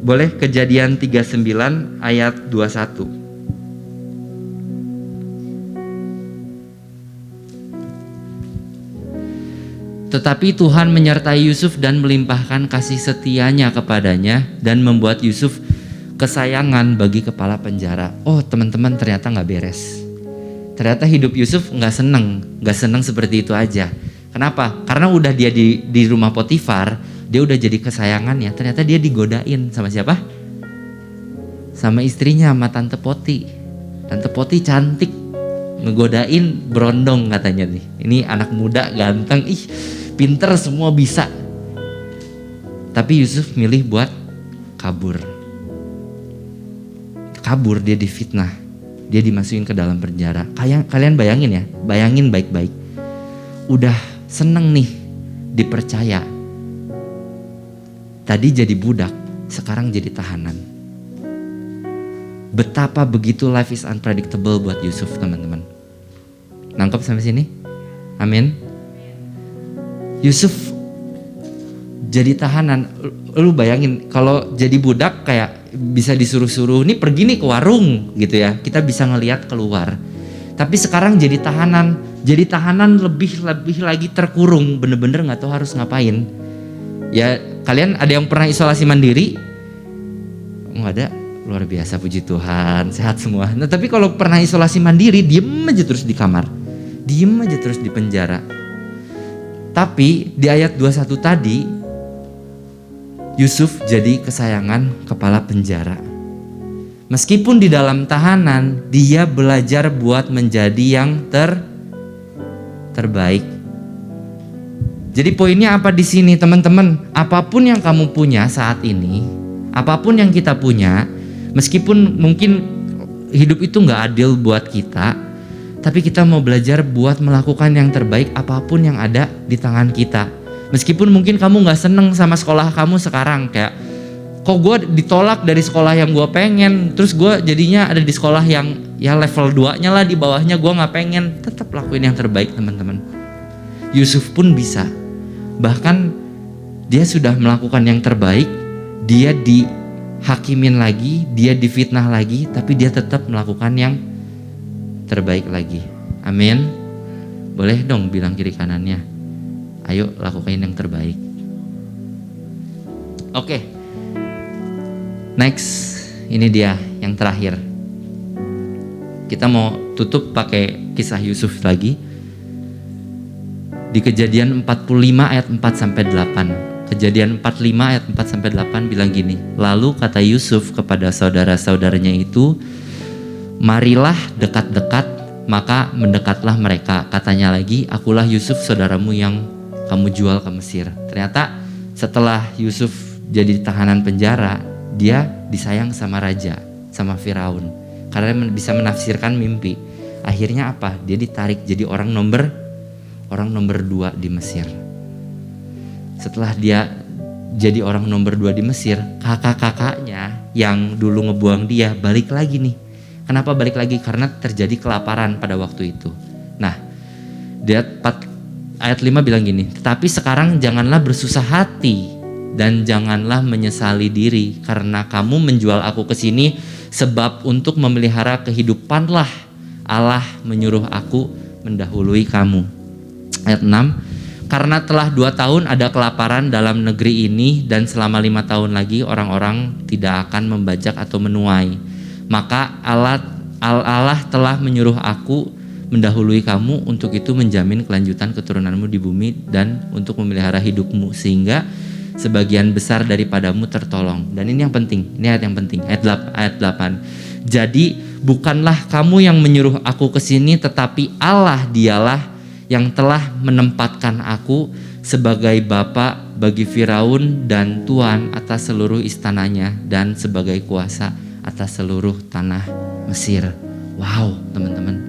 Boleh Kejadian 39 ayat 21. Tetapi Tuhan menyertai Yusuf dan melimpahkan kasih setianya kepadanya dan membuat Yusuf kesayangan bagi kepala penjara. Oh teman-teman, ternyata gak beres. Ternyata hidup Yusuf gak seneng seperti itu aja. Kenapa? Karena udah dia di rumah Potifar, dia udah jadi kesayangannya. Ternyata dia digodain sama siapa? Sama istrinya, sama Tante Poti. Tante Poti cantik, ngegodain berondong katanya nih. Ini anak muda ganteng, pinter, semua bisa. Tapi Yusuf milih buat kabur. Kabur, dia difitnah. Dia dimasukin ke dalam penjara. Kalian bayangin ya, bayangin baik-baik. Udah seneng nih dipercaya. Tadi jadi budak, sekarang jadi tahanan. Betapa begitu life is unpredictable buat Yusuf, teman-teman. Nangkep sampai sini? Amin. Yusuf jadi tahanan. Lu bayangin kalau jadi budak kayak bisa disuruh-suruh, nih pergi nih ke warung gitu ya. Kita bisa ngelihat keluar. Tapi sekarang jadi tahanan. Jadi tahanan lebih lagi terkurung, bener-bener gak tahu harus ngapain. Ya kalian ada yang pernah isolasi mandiri? Nggak ada? Luar biasa, puji Tuhan, sehat semua. Nah tapi kalau pernah isolasi mandiri, diem aja terus di kamar. Diem aja terus di penjara. Tapi di ayat 21 tadi, Yusuf jadi kesayangan kepala penjara. Meskipun di dalam tahanan, dia belajar buat menjadi yang terbaik. Jadi poinnya apa di sini, teman-teman? Apapun yang kamu punya saat ini, apapun yang kita punya, meskipun mungkin hidup itu gak adil buat kita, tapi kita mau belajar buat melakukan yang terbaik apapun yang ada di tangan kita. Meskipun mungkin kamu gak seneng sama sekolah kamu sekarang, kayak kok gue ditolak dari sekolah yang gue pengen, terus gue jadinya ada di sekolah yang ya level 2 nya lah, di bawahnya gue gak pengen. Tetap lakuin yang terbaik, teman-teman. Yusuf pun bisa, bahkan dia sudah melakukan yang terbaik. Dia dihakimin lagi, dia difitnah lagi, tapi dia tetap melakukan yang terbaik lagi. Amin. Boleh dong bilang kiri kanannya, ayo lakukan yang terbaik. Oke. Next, ini dia yang terakhir. Kita mau tutup pakai kisah Yusuf lagi. Di Kejadian 45 ayat 4 sampai 8. Kejadian 45 ayat 4 sampai 8 bilang gini. Lalu kata Yusuf kepada saudara-saudaranya itu, marilah dekat-dekat. Maka mendekatlah mereka. Katanya lagi, akulah Yusuf saudaramu yang kamu jual ke Mesir. Ternyata setelah Yusuf jadi tahanan penjara, dia disayang sama raja, sama Firaun. Karena bisa menafsirkan mimpi. Akhirnya apa? Dia ditarik jadi orang nomor 2 di Mesir. Setelah dia jadi orang nomor 2 di Mesir, kakak-kakaknya yang dulu ngebuang dia balik lagi nih. Kenapa balik lagi? Karena terjadi kelaparan pada waktu itu. Nah, ayat 5 bilang gini, tetapi sekarang janganlah bersusah hati dan janganlah menyesali diri karena kamu menjual aku ke sini, sebab untuk memelihara kehidupanlah Allah menyuruh aku mendahului kamu. Ayat 6, karena telah 2 tahun ada kelaparan dalam negeri ini dan selama 5 tahun lagi orang-orang tidak akan membajak atau menuai. Maka Allah telah menyuruh aku mendahului kamu, untuk itu menjamin kelanjutan keturunanmu di bumi dan untuk memelihara hidupmu sehingga sebagian besar daripadamu tertolong. Dan ini yang penting, ini ayat yang penting, ayat 8. Jadi bukanlah kamu yang menyuruh aku ke sini, tetapi Allah dialah yang telah menempatkan aku sebagai bapa bagi Firaun dan tuan atas seluruh istananya dan sebagai kuasa atas seluruh tanah Mesir. Wow, teman-teman.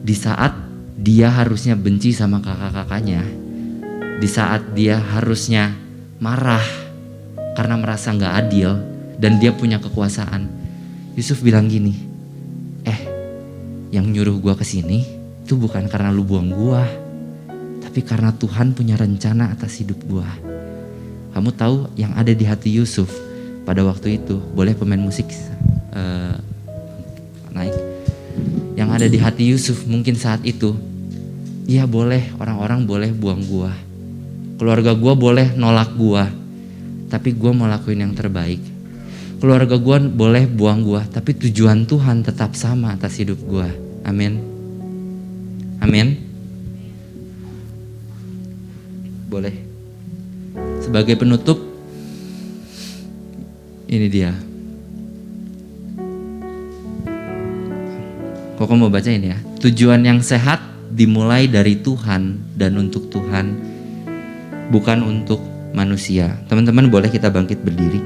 Di saat dia harusnya benci sama kakak-kakaknya, di saat dia harusnya marah karena merasa gak adil dan dia punya kekuasaan, Yusuf bilang gini, yang nyuruh gua kesini itu bukan karena lu buang gua, tapi karena Tuhan punya rencana atas hidup gua. Kamu tahu yang ada di hati Yusuf pada waktu itu? Boleh pemain musik naik. Yang ada di hati Yusuf mungkin saat itu, iya boleh, orang-orang boleh buang gua, keluarga gua boleh nolak gua, tapi gua mau lakuin yang terbaik. Keluarga gua boleh buang gua, tapi tujuan Tuhan tetap sama atas hidup gua. Amin. Amin. Boleh. Sebagai penutup, ini dia. Kok mau bacain ya? Tujuan yang sehat dimulai dari Tuhan dan untuk Tuhan, bukan untuk manusia. Teman-teman boleh kita bangkit berdiri.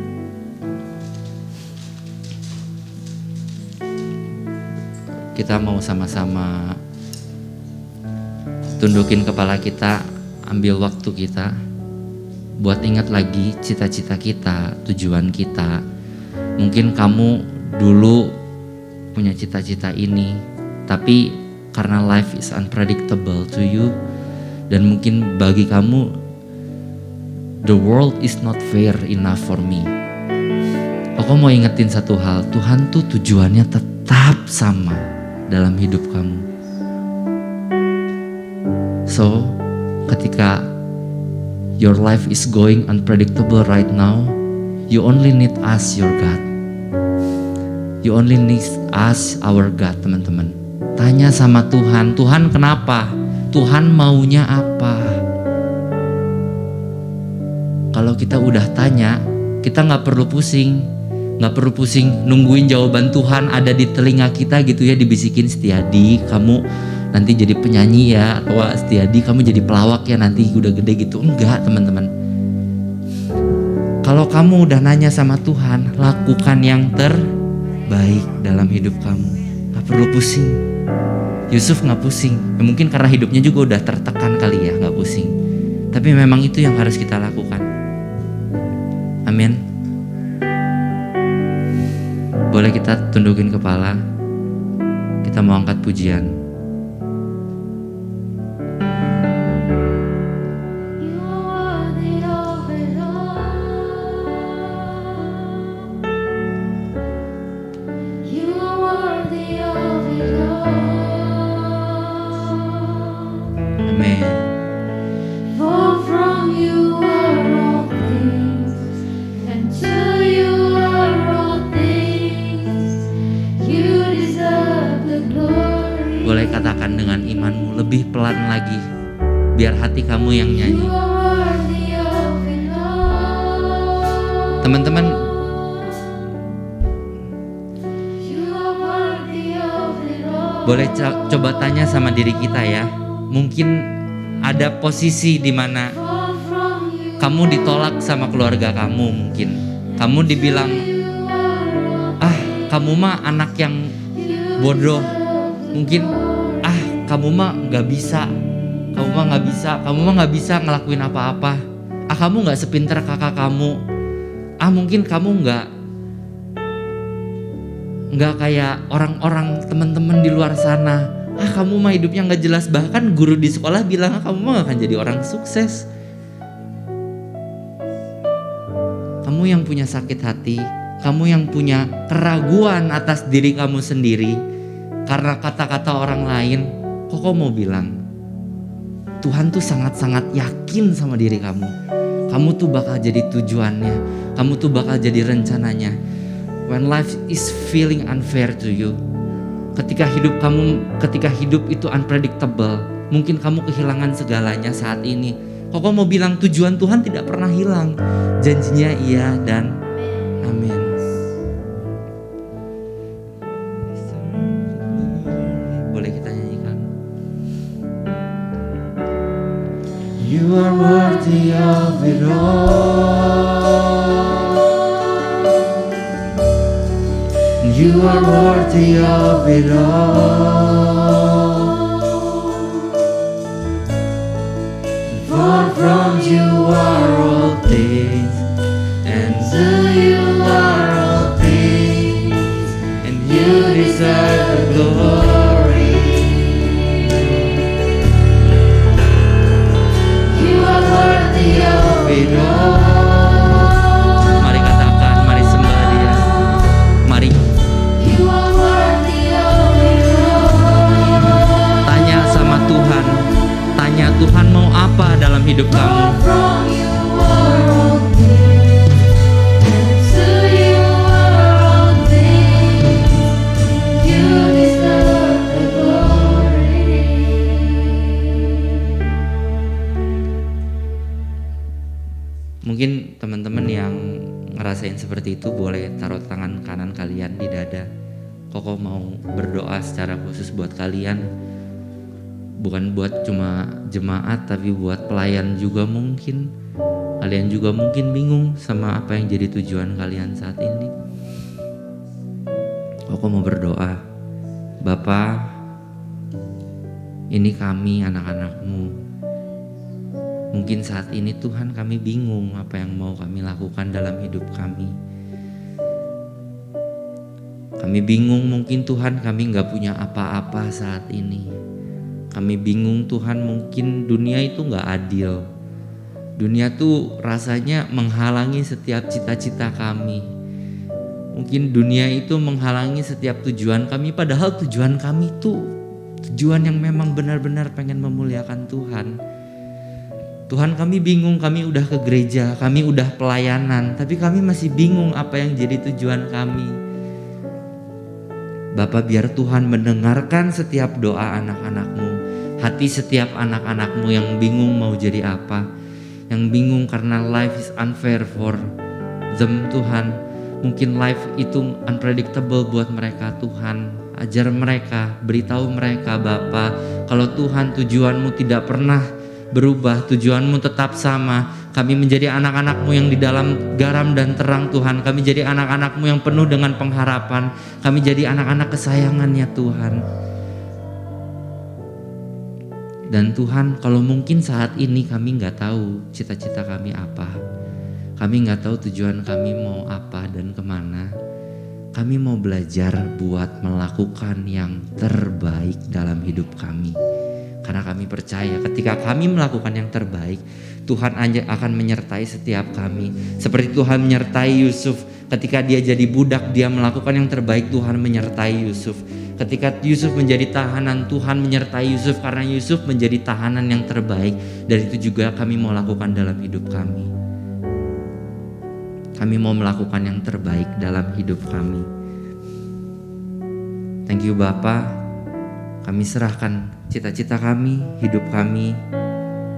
Kita mau sama-sama tundukin kepala kita, ambil waktu kita buat ingat lagi cita-cita kita, tujuan kita. Mungkin kamu dulu punya cita-cita ini, tapi karena life is unpredictable to you, dan mungkin bagi kamu the world is not fair enough for me. Aku mau ingetin satu hal, Tuhan tuh tujuannya tetap sama dalam hidup kamu. So, ketika your life is going unpredictable right now, you only need ask your God. You only need ask our God, teman-teman. Tanya sama Tuhan, Tuhan kenapa? Tuhan maunya apa? Kalau kita udah tanya, kita gak perlu pusing. Gak perlu pusing nungguin jawaban Tuhan ada di telinga kita gitu ya, dibisikin, Setiadi kamu nanti jadi penyanyi ya, atau Setiadi kamu jadi pelawak ya nanti udah gede gitu. Enggak, teman-teman. Kalau kamu udah nanya sama Tuhan, lakukan yang terbaik dalam hidup kamu. Gak perlu pusing. Yusuf gak pusing. Ya, mungkin karena hidupnya juga udah tertekan kali ya, gak pusing. Tapi memang itu yang harus kita lakukan. Amin. Boleh kita tundukin kepala. Kita mau angkat pujian. lebih pelan lagi. Biar hati kamu yang nyanyi. Teman-teman, boleh coba tanya sama diri kita ya. Mungkin ada posisi di mana kamu ditolak sama keluarga kamu mungkin. Kamu dibilang, kamu mah anak yang bodoh. Mungkin, kamu mah nggak bisa. Kamu mah nggak bisa ngelakuin apa-apa. Kamu nggak sepinter kakak kamu. Mungkin kamu nggak kayak orang-orang teman-teman di luar sana. Kamu mah hidupnya nggak jelas. Bahkan guru di sekolah bilang kamu mah gak akan jadi orang sukses. Kamu yang punya sakit hati, kamu yang punya keraguan atas diri kamu sendiri karena kata-kata orang lain. Kok mau bilang Tuhan tuh sangat-sangat yakin sama diri kamu. Kamu tuh bakal jadi tujuannya, kamu tuh bakal jadi rencananya. When life is feeling unfair to you, ketika hidup itu unpredictable, mungkin kamu kehilangan segalanya saat ini. Kok mau bilang tujuan Tuhan tidak pernah hilang. Janjinya iya dan amin. Boleh kita nyanyikan. You are worthy of it all. You are worthy of it all. For from you are all things, and to you are all things, and you deserve the glory. You are worthy of it all. Mari katakan, mari sembah Dia. Mari. You are worthy of it all. Tanya sama Tuhan. Tanya Tuhan mau apa dalam hidup kamu. Mungkin teman-teman yang ngerasain seperti itu boleh taruh tangan kanan kalian di dada. Koko mau berdoa secara khusus buat kalian. Bukan buat cuma jemaat tapi buat pelayan juga mungkin. Kalian juga mungkin bingung sama apa yang jadi tujuan kalian saat ini. Koko mau berdoa. Bapa, ini kami anak-anakmu. Mungkin saat ini Tuhan kami bingung apa yang mau kami lakukan dalam hidup kami. Kami bingung mungkin Tuhan kami gak punya apa-apa saat ini. Kami bingung Tuhan mungkin dunia itu gak adil. Dunia tuh rasanya menghalangi setiap cita-cita kami. Mungkin dunia itu menghalangi setiap tujuan kami. Padahal tujuan kami tuh tujuan yang memang benar-benar pengen memuliakan Tuhan. Tuhan kami bingung, kami udah ke gereja, kami udah pelayanan, tapi kami masih bingung apa yang jadi tujuan kami. Bapa, biar Tuhan mendengarkan setiap doa anak-anakmu, hati setiap anak-anakmu yang bingung mau jadi apa, yang bingung karena life is unfair for them Tuhan. Mungkin life itu unpredictable buat mereka Tuhan. Ajar mereka, beritahu mereka Bapa, kalau Tuhan tujuanmu tidak pernah berubah, tujuanmu tetap sama. Kami menjadi anak-anakmu yang di dalam garam dan terang Tuhan. Kami jadi anak-anakmu yang penuh dengan pengharapan. Kami jadi anak-anak kesayangannya Tuhan. Dan Tuhan, kalau mungkin saat ini kami gak tahu cita-cita kami apa, kami gak tahu tujuan kami mau apa dan kemana, kami mau belajar buat melakukan yang terbaik dalam hidup kami. Karena kami percaya ketika kami melakukan yang terbaik, Tuhan akan menyertai setiap kami. Seperti Tuhan menyertai Yusuf. Ketika dia jadi budak, dia melakukan yang terbaik, Tuhan menyertai Yusuf. Ketika Yusuf menjadi tahanan, Tuhan menyertai Yusuf karena Yusuf menjadi tahanan yang terbaik. Dan itu juga kami mau lakukan dalam hidup kami. Kami mau melakukan yang terbaik dalam hidup kami. Thank you Bapa. Kami serahkan cita-cita kami, hidup kami,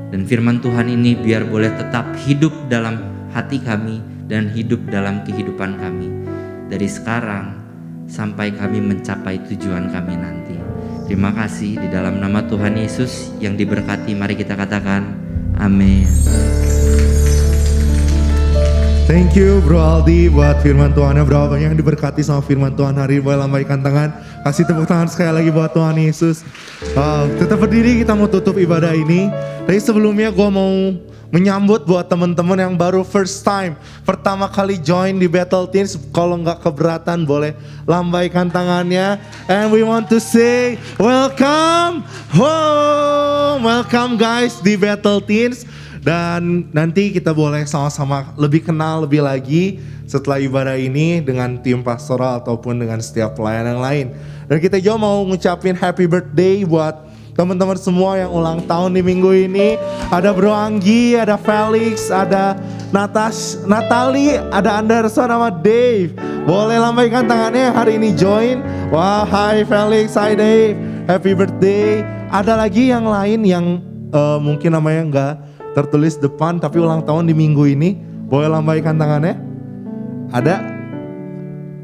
dan firman Tuhan ini biar boleh tetap hidup dalam hati kami dan hidup dalam kehidupan kami dari sekarang sampai kami mencapai tujuan kami nanti. Terima kasih di dalam nama Tuhan Yesus yang diberkati. Mari kita katakan amin. Thank you Bro Aldi buat firman Tuhannya. Berapa banyak yang diberkati sama firman Tuhan hari ini. Boleh lambaikan tangan, kasih tepuk tangan sekali lagi buat Tuhan Yesus. Tetap berdiri, kita mau tutup ibadah ini. Tapi sebelumnya gue mau menyambut buat teman-teman yang baru first time, pertama kali join di Battle Teens. Kalau nggak keberatan boleh lambaikan tangannya. And we want to say welcome home, welcome guys di Battle Teens. Dan nanti kita boleh sama-sama lebih kenal lebih lagi setelah ibadah ini dengan tim pastoral ataupun dengan setiap pelayan yang lain. Dan kita juga mau ngucapin happy birthday buat teman-teman semua yang ulang tahun di minggu ini. Ada Bro Anggi, ada Felix, ada Natali, ada Anderson sama Dave. Boleh lambaikan tangannya hari ini join. Wah, hi Felix, hi Dave, happy birthday. Ada lagi yang lain yang mungkin namanya enggak tertulis depan tapi ulang tahun di minggu ini. Boleh lambaikan tangannya? Ada?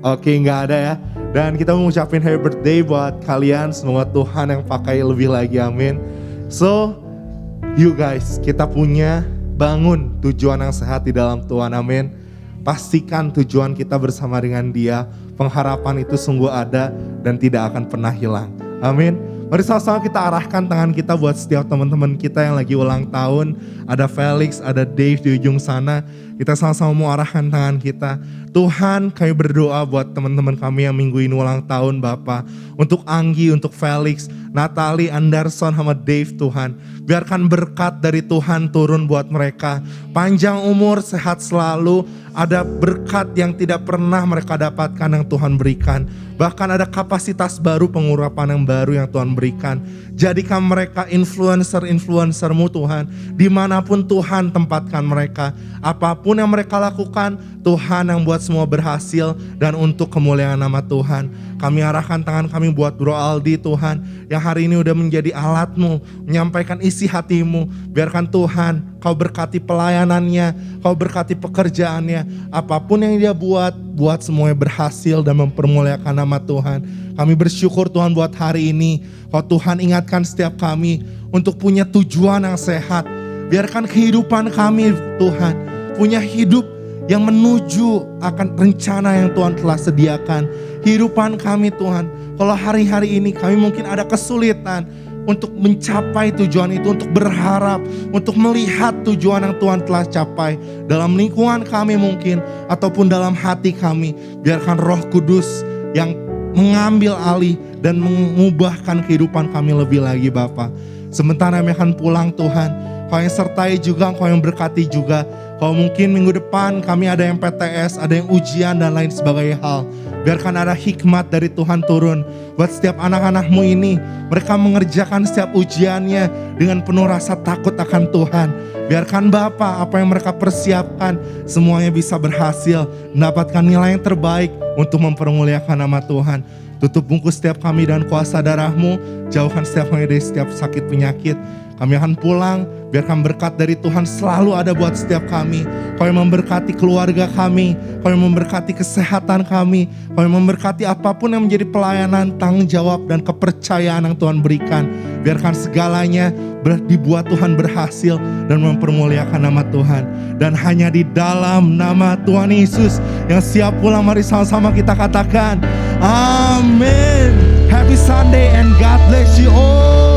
Oke, enggak ada ya. Dan kita mengucapkan happy birthday buat kalian. Semoga Tuhan yang pakai lebih lagi, amin. So, you guys, kita punya bangun tujuan yang sehat di dalam Tuhan, amin. Pastikan tujuan kita bersama dengan Dia. Pengharapan itu sungguh ada dan tidak akan pernah hilang, amin. Mari sama-sama kita arahkan tangan kita buat setiap teman-teman kita yang lagi ulang tahun. Ada Felix, ada Dave di ujung sana. Kita sama-sama mau arahkan tangan kita. Tuhan, kami berdoa buat teman-teman kami yang minggu ini ulang tahun Bapa. Untuk Anggi, untuk Felix, Natali, Anderson, sama Dave Tuhan. Biarkan berkat dari Tuhan turun buat mereka. Panjang umur, sehat selalu. Ada berkat yang tidak pernah mereka dapatkan yang Tuhan berikan. Bahkan ada kapasitas baru, pengurapan yang baru yang Tuhan berikan. Jadikan mereka influencer-influencer-Mu Tuhan. Dimanapun Tuhan tempatkan mereka. Apapun yang mereka lakukan, Tuhan yang buat semua berhasil dan untuk kemuliaan nama Tuhan. Kami arahkan tangan kami buat Bro Aldi Tuhan, yang hari ini udah menjadi alat-Mu, menyampaikan isi hati-Mu. Biarkan Tuhan Kau berkati pelayanannya, Kau berkati pekerjaannya. Apapun yang dia buat semuanya berhasil dan mempermuliakan nama Tuhan. Kami bersyukur Tuhan buat hari ini. Kau Tuhan ingatkan setiap kami untuk punya tujuan yang sehat. Biarkan kehidupan kami Tuhan punya hidup yang menuju akan rencana yang Tuhan telah sediakan. Kehidupan kami Tuhan, kalau hari-hari ini kami mungkin ada kesulitan untuk mencapai tujuan itu, untuk berharap, untuk melihat tujuan yang Tuhan telah capai dalam lingkungan kami mungkin, ataupun dalam hati kami. Biarkan Roh Kudus yang mengambil alih dan mengubahkan kehidupan kami lebih lagi Bapa. Sementara kami akan pulang Tuhan, Kau yang sertai juga, Kau yang berkati juga. Kalau mungkin minggu depan kami ada yang PTS, ada yang ujian dan lain sebagainya hal. Biarkan ada hikmat dari Tuhan turun buat setiap anak-anak-Mu ini. Mereka mengerjakan setiap ujiannya dengan penuh rasa takut akan Tuhan. Biarkan Bapa apa yang mereka persiapkan semuanya bisa berhasil, mendapatkan nilai yang terbaik untuk mempermuliakan nama Tuhan. Tutup bungkus setiap kami dan kuasa darah-Mu. Jauhkan setiap kami dari setiap sakit penyakit. Kami akan pulang, biarkan berkat dari Tuhan selalu ada buat setiap kami. Kau yang memberkati keluarga kami, Kau yang memberkati kesehatan kami, Kau yang memberkati apapun yang menjadi pelayanan, tanggung jawab dan kepercayaan yang Tuhan berikan. Biarkan segalanya dibuat Tuhan berhasil dan mempermuliakan nama Tuhan. Dan hanya di dalam nama Tuhan Yesus yang siap pulang, mari sama-sama kita katakan amin. Happy Sunday and God bless you all.